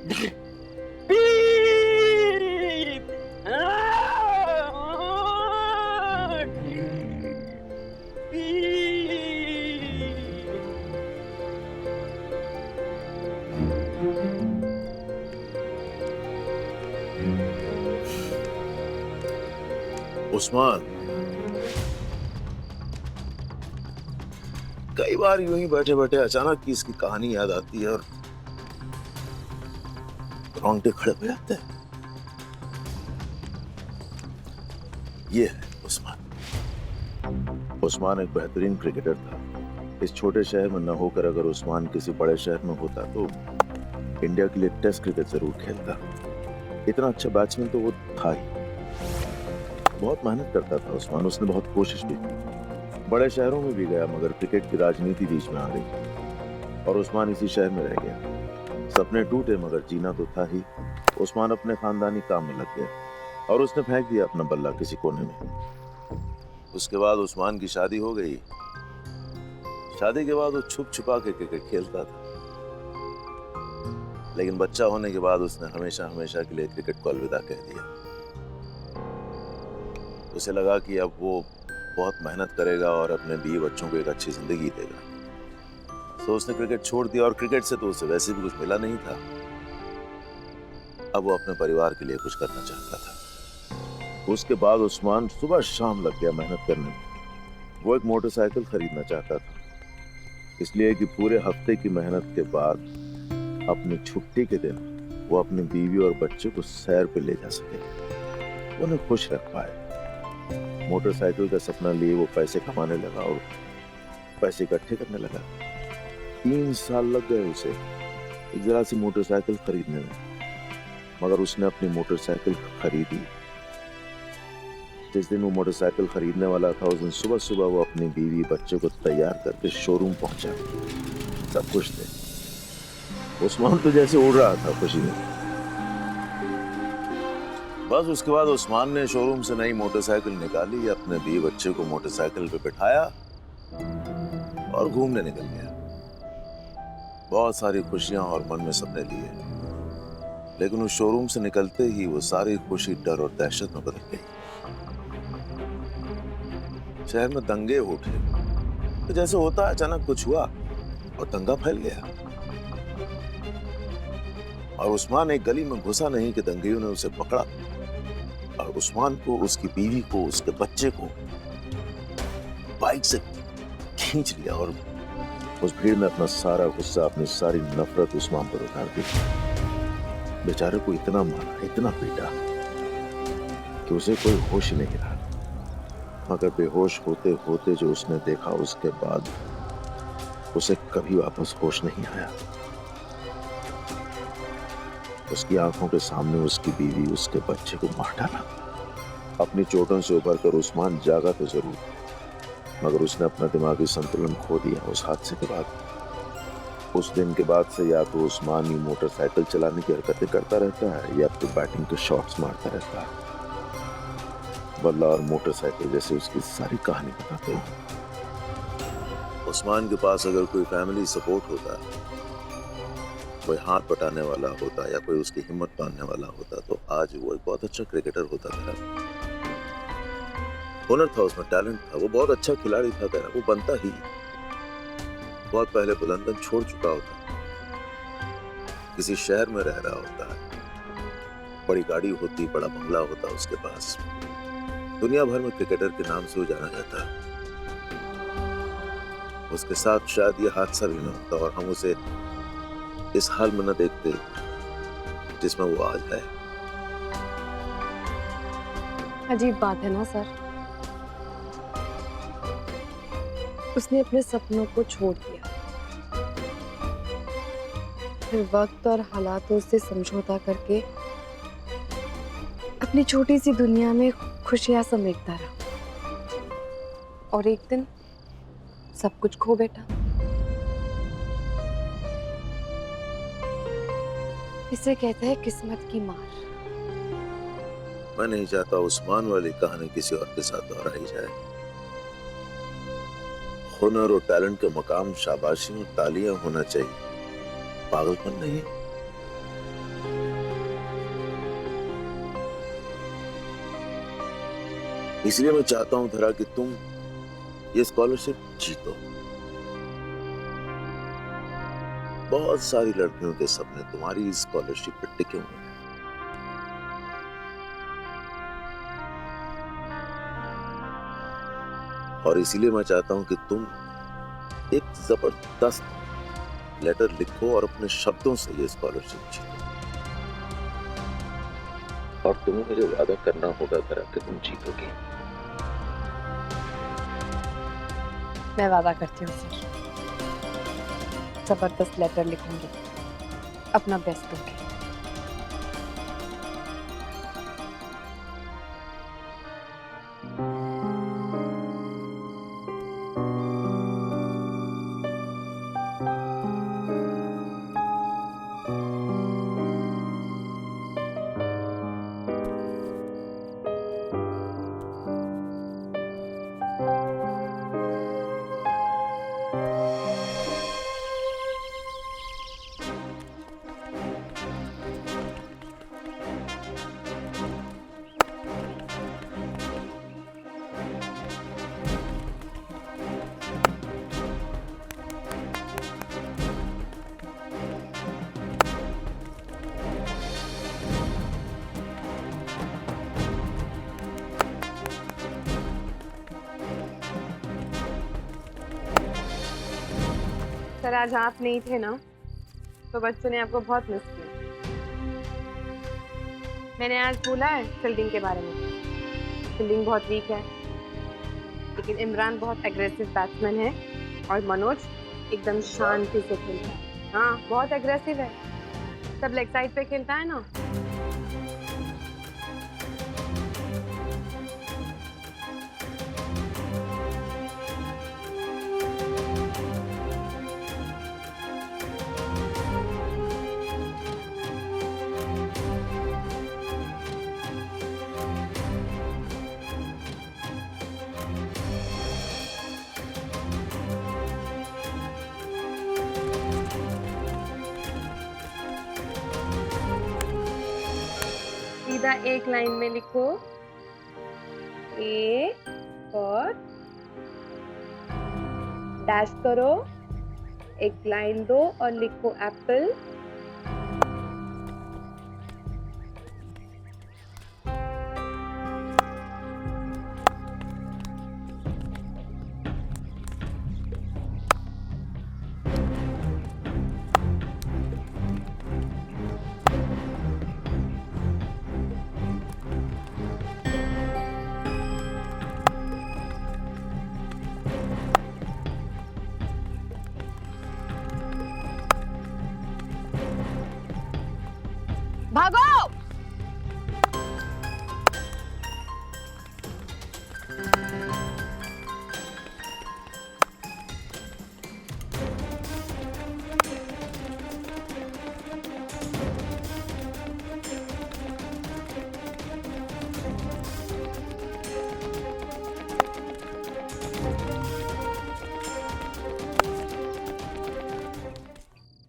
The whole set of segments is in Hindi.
बीप! उस्मान, कई बार यूं ही बैठे बैठे अचानक की इसकी कहानी याद आती है और रोंगटे खड़े हो जाते हैं। ये है उस्मान। उस्मान एक बेहतरीन क्रिकेटर था। इस छोटे शहर में न होकर अगर उस्मान किसी बड़े शहर में होता तो इंडिया के लिए टेस्ट क्रिकेट जरूर खेलता। इतना अच्छा बैट्समैन तो वो था ही। बहुत मेहनत करता था उस्मान, उसने बहुत कोशिश भी की। बड़े शहरों में भी गया मगर क्रिकेट की राजनीति बीच में आ गई और उस्मान इसी शहर में रह गया। सपने टूटे मगर जीना तो था ही। उस्मान अपने खानदानी काम में लग गया और उसने फेंक दिया अपना बल्ला किसी कोने में। उसके बाद उस्मान की शादी हो गई। शादी के बाद वो छुप छुपा के क्रिकेट खेलता था, लेकिन बच्चा होने के बाद उसने हमेशा हमेशा के लिए क्रिकेट को अलविदा कह दिया। उसे लगा कि अब वो बहुत मेहनत करेगा और अपने बीवी बच्चों को एक अच्छी जिंदगी देगा। तो उसने क्रिकेट छोड़ दिया और क्रिकेट से तो उसे वैसे भी कुछ मिला नहीं था। अब वो अपने परिवार के लिए कुछ करना चाहता था। उसके बाद उस्मान सुबह शाम लग गया मेहनत करने में। वो एक मोटरसाइकिल खरीदना चाहता था, इसलिए कि पूरे हफ्ते की मेहनत के बाद अपनी छुट्टी के दिन वो अपनी बीवी और बच्चे को सैर पे ले जा सके, उन्हें खुश रख पाए। मोटरसाइकिल का सपना लिए वो पैसे कमाने लगा और पैसे इकट्ठे करने लगा। 3 साल लग गए उसे एक जरा सी मोटरसाइकिल खरीदने में, मगर उसने अपनी मोटरसाइकिल खरीदी। जिस दिन वो मोटरसाइकिल खरीदने वाला था उस दिन सुबह सुबह वो अपनी बीवी बच्चे को तैयार करके शोरूम पहुंचा। सब खुश थे। उस्मान तो जैसे उड़ रहा था खुशी में। बस उसके बाद उस्मान ने शोरूम से नई मोटरसाइकिल निकाली, अपने बीवी बच्चे को मोटरसाइकिल पे बिठाया और घूमने निकल गया। बहुत सारी खुशियां और मन में सपने लिए, लेकिन उस शोरूम से निकलते ही वो सारी खुशी डर और दहशत में बदल गई। शहर में दंगे उठे, तो जैसे होता अचानक कुछ हुआ और दंगा फैल गया। और उस्मान एक गली में घुसा नहीं कि दंगेइयों ने उसे पकड़ा और उस्मान को, उसकी बीवी को, उसके बच्चे को बाइक से खींच लिया और उस भीड़ में अपना सारा गुस्सा, अपनी सारी नफरत उस्मान पर उतार दी। बेचारे को इतना मारा, इतना पीटा कि उसे कोई होश ही नहीं रहा। मगर बेहोश होते होते जो उसने देखा उसके बाद उसे कभी वापस होश नहीं आया। उसकी आंखों के सामने उसकी बीवी, उसके बच्चे को मार डाला। अपनी चोटों से उबर कर उस्मान जागा तो जरूर, मगर उसने अपना दिमागी संतुलन खो दिया उस हादसे के बाद। उस दिन के बाद से या तो उस्मान ही मोटरसाइकिल चलाने की हरकतें करता रहता है या तो बैटिंग के शॉट्स मारता रहता है। बल्ला और मोटरसाइकिल जैसे उसकी सारी कहानी बताते हैं। उस्मान के पास अगर कोई फैमिली सपोर्ट होता, कोई हाथ बटाने वाला होता या कोई उसकी हिम्मत बांधने वाला होता तो आज वो एक बहुत अच्छा क्रिकेटर होता था। हुनर था उसमें, टैलेंट था, वो बहुत अच्छा खिलाड़ी था। कहना वो बनता ही बहुत पहले बुलंदन छोड़ चुका होता, किसी शहर में रह रहा होता है, बड़ी गाड़ी होती, बड़ा बंगला होता उसके पास, दुनिया भर में क्रिकेटर के नाम से वो जाना जाता। उसके साथ शायद ये हादसा भी न होता और हम उसे इस हाल में न देखते जिसमें वो आज है। अजीब बात है ना सर, उसने अपने सपनों को छोड़ दिया, फिर वक्त और हालातों से समझौता करके अपनी छोटी सी दुनिया में खुशियां समेटता रहा और एक दिन सब कुछ खो बैठा। इसे कहते हैं किस्मत की मार। मैं नहीं चाहता उस्मान वाली कहानी किसी और के साथ दोहराई जाए। हुनर और टैलेंट का मकाम शाबाशी और तालियां होना चाहिए, पागलपन नहीं। इसलिए मैं चाहता हूं धरा कि तुम ये स्कॉलरशिप जीतो। बहुत सारी लड़कियों के सपने तुम्हारी इस स्कॉलरशिप पर टिके हुए हैं। और इसीलिए मैं चाहता हूं कि तुम एक जबरदस्त लेटर लिखो और अपने शब्दों से ये स्कॉलरशिप जीतो। और तुम्हें मुझे वादा करना होगा धरा कि तुम जीतोगे। मैं वादा करती हूँ सर, जबरदस्त लेटर लिखूंगी, अपना बेस्ट दूंगी। सर आज आप नहीं थे ना, तो बच्चों ने आपको बहुत मिस किया। मैंने आज बोला है फील्डिंग के बारे में, फील्डिंग बहुत वीक है, लेकिन इमरान बहुत एग्रेसिव बैट्समैन है और मनोज एकदम शांति से खेलता है। हाँ बहुत एग्रेसिव है, सब लेग साइड पे खेलता है ना। सीधा एक लाइन में लिखो ए और डैश करो, एक लाइन दो और लिखो एप्पल। भागो।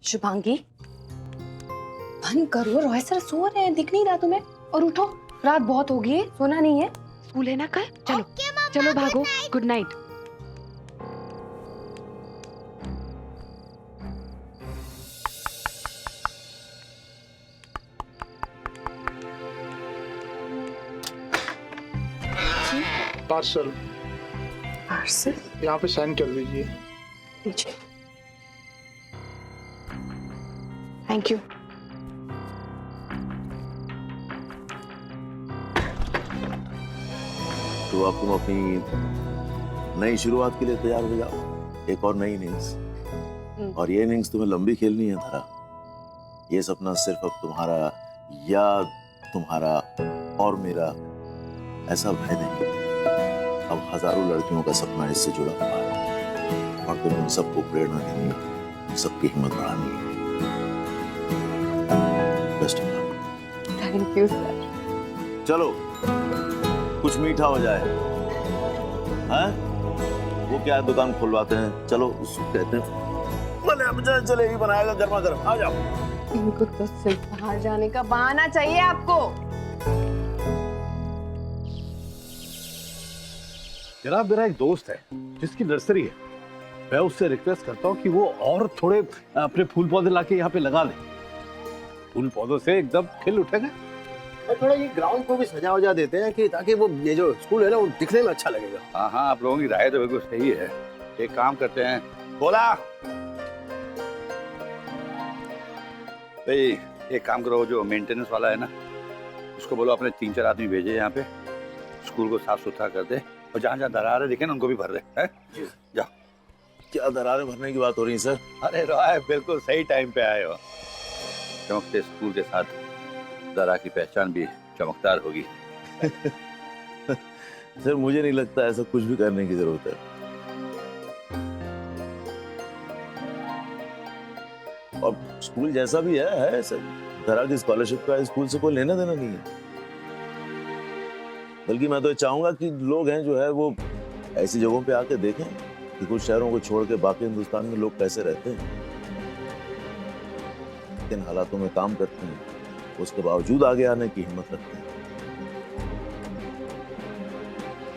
शुभांगी बंद करो, रॉय सर सो रहे हैं, दिख नहीं रहा तुम्हें? और उठो, रात बहुत हो गई है, सोना नहीं है, स्कूल है ना कल। चलो चलो भागो, गुड नाइट। पार्सल पार्सल यहाँ पे साइन कर दीजिए। लीजिए, थैंक यू। तो अब तुम अपनी नई शुरुआत के लिए तैयार हो जाओ, एक और नई इनिंग्स। और ये इनिंग्स तुम्हें लंबी खेलनी है धरा। ये सपना सिर्फ अब तुम्हारा या तुम्हारा और मेरा ऐसा भय नहीं, अब हजारों लड़कियों का सपना इससे जुड़ा हुआ है। और तुम्हें उन सबको प्रेरणा देनी है, सबकी हिम्मत बढ़ानी है। Best of luck. Thank you sir. चलो कुछ मीठा हो जाए। हैं? वो क्या दुकान खुलवाते हैं, चलो उसको कहते हैं भले अब जलेबी बनाएगा गर्मा गर्म, आ जाओ। इनको तो सिर्फ बाहर जाने का बहाना चाहिए आपको। जनाब मेरा एक दोस्त है जिसकी नर्सरी है, मैं उससे रिक्वेस्ट करता हूँ कि वो और थोड़े अपने फूल पौधे लाके यहाँ पे लगा ले। फूल पौधों से एकदम खिल उठेगा। और थोड़ा ये ग्राउंड को भी सजा वजा देते हैं कि ताकि वो ये जो स्कूल है ना वो दिखने में अच्छा लगेगा। हाँ हाँ, आप लोगों की राय तो बिल्कुल सही है। एक काम करते हैं, बोला भाई, एक काम करो, जो मेंटेनेंस वाला है ना उसको बोलो अपने 3-4 आदमी भेजे यहाँ पे, स्कूल को साफ सुथरा कर दे और जहाँ जहाँ दरारें दिखे ना उनको भी भर दे। हैं? जाओ। क्या दरारें भरने की बात हो रही है सर? अरे रॉय, बिल्कुल सही टाइम पे आए हो। चमकते स्कूल के साथ दरा की पहचान भी चमकदार होगी। सर मुझे नहीं लगता ऐसा कुछ भी करने की जरूरत है। और स्कूल जैसा भी है सर, दरा की स्कॉलरशिप का स्कूल से कोई लेना देना नहीं है। बल्कि मैं तो चाहूंगा कि लोग हैं जो है वो ऐसी जगहों पे आके देखें कि कुछ शहरों को छोड़ के बाकी हिंदुस्तान में लोग कैसे रहते हैं, किन हालातों में काम करते हैं, उसके बावजूद आगे आने की हिम्मत रखते हैं।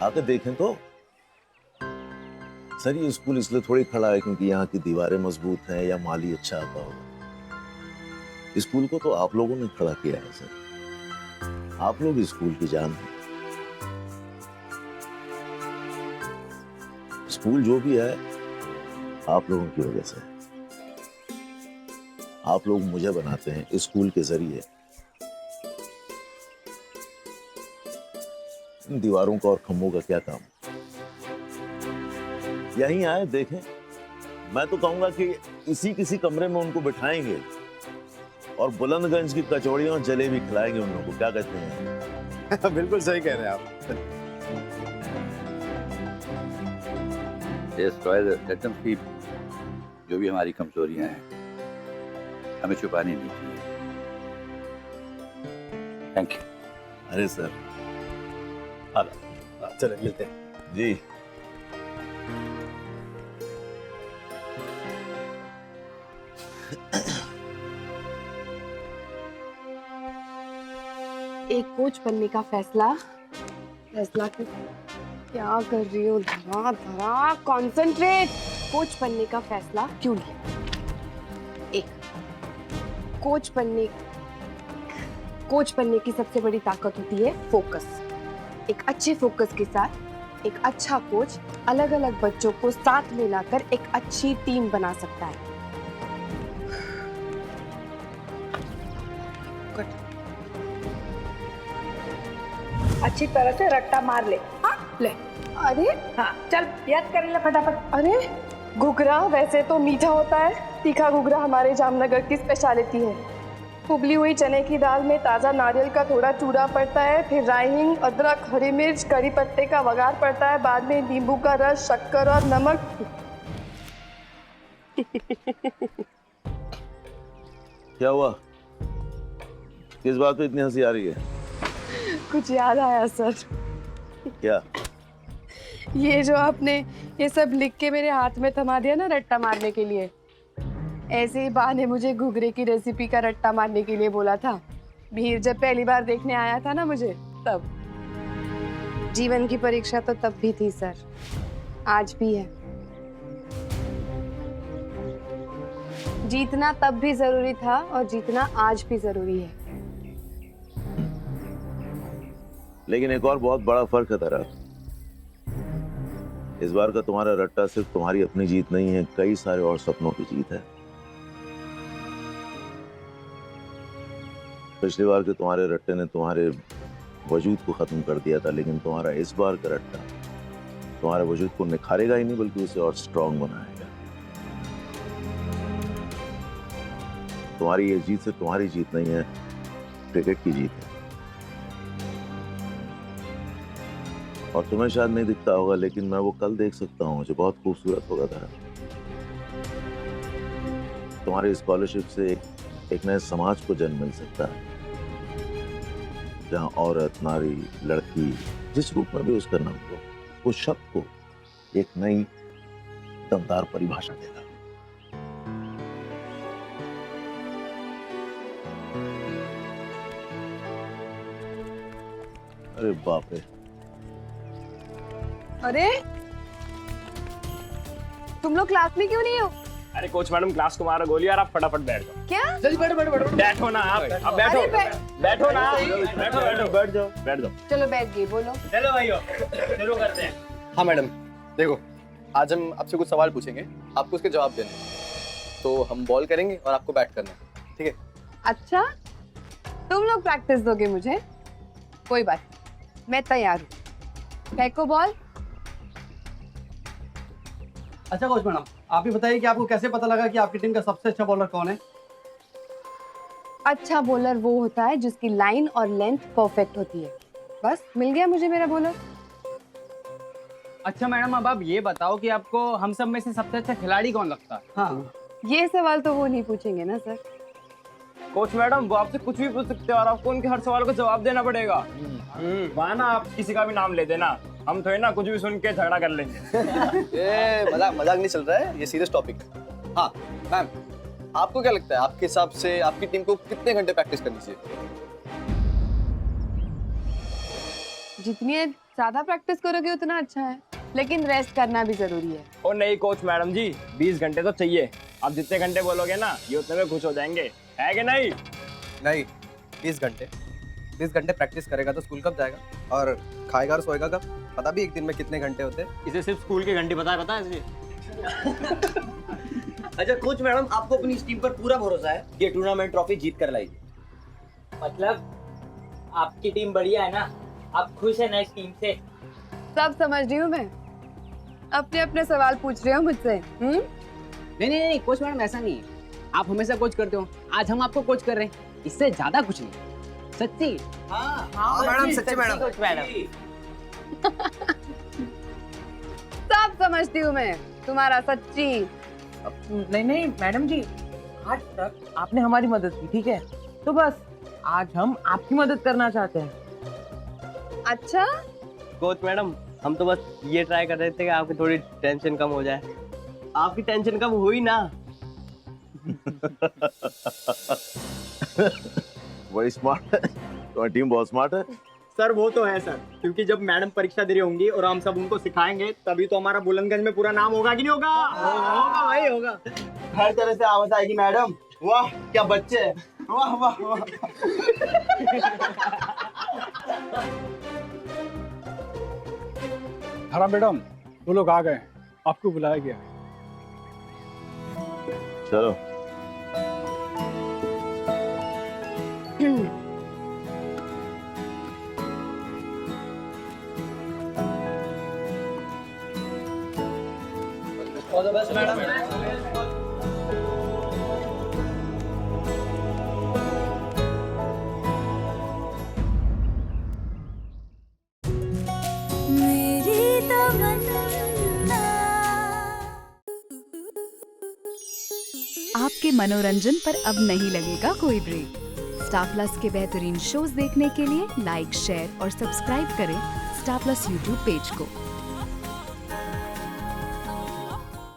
आके देखें तो। सर ये स्कूल इसलिए थोड़ी खड़ा है क्योंकि यहाँ की दीवारें मजबूत हैं या माली अच्छा आता होगा। स्कूल को तो आप लोगों ने खड़ा किया है सर, आप लोग स्कूल की जान हैं। स्कूल जो भी है आप लोगों की वजह से। आप लोग मुझे बनाते हैं स्कूल के जरिए। इन दीवारों का और खंभों का क्या काम? यहीं आए देखें। मैं तो कहूंगा कि इसी किसी कमरे में उनको बिठाएंगे और बुलंदगंज की कचौड़ियों और जलेबी खिलाएंगे उन लोगों को। क्या कहते हैं? बिल्कुल सही कह रहे हैं आप। Let them sleep. जो भी हमारी कमजोरियां हैं हमें छुपानी नहीं चाहिए। Thank you. अरे सर चले मिलते हैं जी। एक कोच बनने का फैसला क्या कर रही हो? धरा धरा कॉन्सेंट्रेट। कोच बनने का फैसला क्यों लिया? एक कोच बनने की सबसे बड़ी ताकत होती है फोकस। एक अच्छे फोकस के साथ एक अच्छा कोच अलग अलग बच्चों को साथ में लाकर एक अच्छी टीम बना सकता है। अच्छी तरह से रट्टा मार ले। हाँ ले। अरे हाँ चल याद कर ले फटाफट। अरे घुघरा वैसे तो मीठा होता है, तीखा घुघरा हमारे जामनगर की स्पेशलिटी है। उबली हुई चने की दाल में ताज़ा नारियल का थोड़ा चूड़ा पड़ता है, फिर राई हिंग, अदरक, हरी मिर्च, करी पत्ते का वगार पड़ता है, बाद में नींबू का रस, शक्कर और नमक। क्या हुआ? किस बात पे इतनी हंसी आ रही है? कुछ याद आया सर। क्या? ये जो आपने ये सब लिख के मेरे हाथ में थमा दिया ना रट्टा मारने के लिए, ऐसे ही बा ने मुझे घुघरे की रेसिपी का रट्टा मारने के लिए बोला था। मीर जब पहली बार देखने आया था ना मुझे, तब। जीवन की परीक्षा तो तब भी थी सर, आज भी है। जीतना तब भी जरूरी था और जीतना आज भी जरूरी है। लेकिन एक और बहुत बड़ा फर्क है तारा। इस बार का तुम्हारा रट्टा सिर्फ तुम्हारी अपनी जीत नहीं है, कई सारे और सपनों की जीत है। पिछली बार के तुम्हारे रट्टे ने तुम्हारे वजूद को खत्म कर दिया था, लेकिन तुम्हारा इस बार का रट्टा तुम्हारे वजूद को निखारेगा ही नहीं बल्कि उसे और स्ट्रांग बनाएगा। तुम्हारी ये जीत सिर्फ तुम्हारी जीत नहीं है, क्रिकेट की जीत है। और तुम्हें शायद नहीं दिखता होगा, लेकिन मैं वो कल देख सकता हूँ जो बहुत खूबसूरत होगा था। तुम्हारी स्कॉलरशिप से एक नए समाज को जन्म मिल सकता है, जहाँ औरत, नारी, लड़की, जिस रूप में भी उसका नाम हो, उस शब्द को एक नई दमदार परिभाषा देगा। अरे बाप रे, अरे तुम लोग क्लास में क्यों नहीं हो? अरे कोच मैडम क्लास को मारो गोली और आप फटाफट बैठ जाओ। क्या? जल्दी बैठो बैठो बैठो बैठो ना आप बैठो अरे बैठो ना बैठ जाओ बैठ जाओ। चलो बैठ गई, बोलो। चलो भाइयों शुरू करते हैं। हाँ मैडम, देखो आज हम आपसे कुछ सवाल पूछेंगे, आपको उसके जवाब देने हैं। तो हम बॉल करेंगे और आपको बैट करना है, ठीक है? अच्छा, तुम लोग प्रैक्टिस दोगे मुझे? कोई बात नहीं, मैं तैयार हूँ। फेंको बॉल। अच्छा कोच मैडम, आप ही बताइए कि आपको कैसे पता लगा कि आपकी टीम का सबसे अच्छा बॉलर कौन है? अच्छा बॉलर वो होता है जिसकी लाइन और लेंथ परफेक्ट होती है। बस मिल गया मुझे मेरा बॉलर। अच्छा मैडम, अब आप ये बताओ कि आपको हम सब में से सबसे अच्छा खिलाड़ी कौन लगता है? हाँ, ये सवाल तो वो नहीं पूछेंगे ना सर। कोच मैडम वो आपसे कुछ भी पूछ सकते हो और आपको उनके हर सवाल को जवाब देना पड़ेगा। वहाँ ना आप किसी का भी नाम ले देना, हम थोड़ी ना कुछ भी सुन के झगड़ा कर लेंगे। ये मजाक नहीं चल रहा है, ये सीरियस टॉपिक है। हाँ मैम, आपको क्या लगता है आपके हिसाब से आपकी टीम को कितने घंटे प्रैक्टिस करनी चाहिए? जितनी ज्यादा प्रैक्टिस करोगे उतना अच्छा है, लेकिन रेस्ट करना भी जरूरी है। और नहीं कोच मैडम जी, 20 घंटे तो चाहिए। आप जितने घंटे बोलोगे ना ये उतने में खुश हो जाएंगे, है कि नहीं? नहीं, 20 घंटे प्रैक्टिस करेगा तो स्कूल कब जाएगा? और खाएगा और सोएगा कब? पता भी एक दिन में कितने घंटे होते हैं? इसे सिर्फ स्कूल के घंटे पता है इसे। अच्छा कोच मैडम, आपको अपनी इस टीम पर पूरा भरोसा है, ये टूर्नामेंट ट्रॉफी जीत कर लाएगी। मतलब आपकी टीम बढ़िया है ना? आप खुश है ना इस टीम से? सब समझ रही हूँ मैं। अपने अपने सवाल पूछ रहे हो मुझसे? नहीं कोच मैडम, ऐसा नहीं है। आप हमेशा कोच करते हो, आज हम आपको कोच कर रहे हैं, इससे ज्यादा कुछ नहीं। सच्ची? हाँ मैडम, सच्ची मैडम। कोच मैडम सब समझती हूँ मैं, तुम्हारा सच्ची। नहीं मैडम जी, आज तक आपने हमारी मदद की, ठीक है? तो बस आज हम आपकी मदद करना चाहते हैं। अच्छा, कोच मैडम, हम तो बस ये ट्राई कर रहे थे कि आपकी थोड़ी टेंशन कम हो जाए। आपकी टेंशन कम हुई ना? बड़ी स्मार्ट है, तुम्हारी टीम बहुत स्मार्ट है। सर वो तो है सर, क्योंकि जब मैडम परीक्षा दे रही होंगी और हम सब उनको सिखाएंगे तभी तो हमारा बुलंदगंज में पूरा नाम होगा कि नहीं होगा? होगा भाई, होगा। हर तरह से आवाज आएगी मैडम। वाह क्या बच्चे हैं, वाह वाह वाह। हाँ मैडम, वो लोग आ गए, आपको बुलाया गया है। चलो ऑल द बेस्ट मैडम। आपके मनोरंजन पर अब नहीं लगेगा कोई ब्रेक। स्टार प्लस के बेहतरीन शोज देखने के लिए लाइक, शेयर और सब्सक्राइब करें स्टार प्लस यूट्यूब पेज को।